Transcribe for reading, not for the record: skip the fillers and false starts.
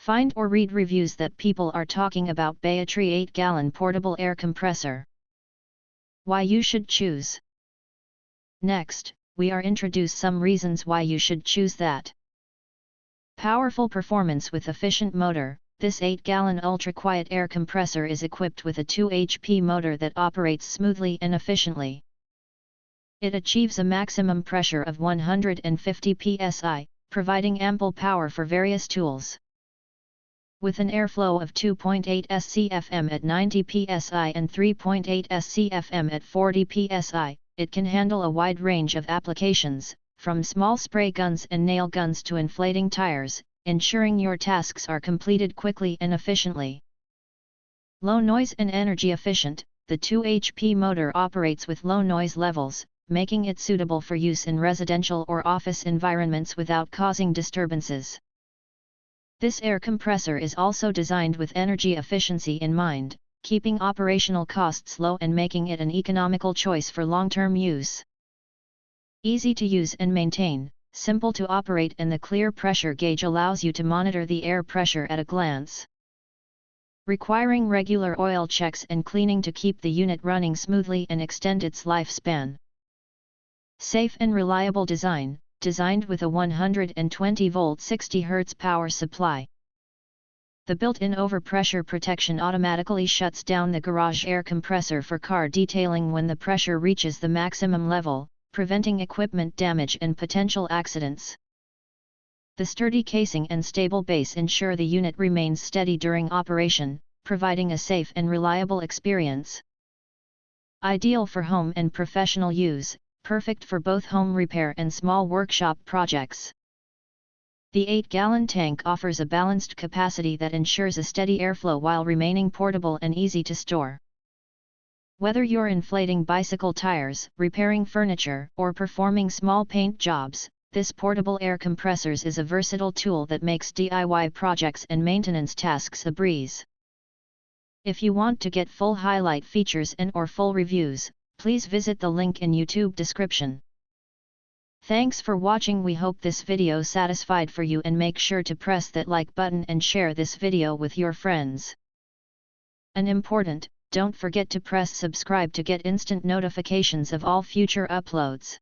Find or read reviews that people are talking about Baotree 8-gallon portable air compressor. Why you should choose. Next, we are introduce some reasons why you should choose that. Powerful performance with efficient motor. This 8-gallon ultra-quiet air compressor is equipped with a 2 HP motor that operates smoothly and efficiently. It achieves a maximum pressure of 150 PSI, providing ample power for various tools. With an airflow of 2.8 SCFM at 90 PSI and 3.8 SCFM at 40 PSI, it can handle a wide range of applications, from small spray guns and nail guns to inflating tires, ensuring your tasks are completed quickly and efficiently. Low noise and energy efficient. The 2 HP motor operates with low noise levels, making it suitable for use in residential or office environments without causing disturbances. This air compressor is also designed with energy efficiency in mind, keeping operational costs low and making it an economical choice for long-term use. Easy to use and maintain, simple to operate, and the clear pressure gauge allows you to monitor the air pressure at a glance. Requiring regular oil checks and cleaning to keep the unit running smoothly and extend its lifespan. Safe and reliable design, designed with a 120-volt 60 Hz power supply. The built-in overpressure protection automatically shuts down the garage air compressor for car detailing when the pressure reaches the maximum level, preventing equipment damage and potential accidents. The sturdy casing and stable base ensure the unit remains steady during operation, providing a safe and reliable experience. Ideal for home and professional use, perfect for both home repair and small workshop projects. The 8-gallon tank offers a balanced capacity that ensures a steady airflow while remaining portable and easy to store. Whether you're inflating bicycle tires, repairing furniture, or performing small paint jobs, this portable air compressor is a versatile tool that makes DIY projects and maintenance tasks a breeze. If you want to get full highlight features and/or full reviews, please visit the link in YouTube description. Thanks for watching. We hope this video satisfied for you, and make sure to press that like button and share this video with your friends. And important, don't forget to press subscribe to get instant notifications of all future uploads.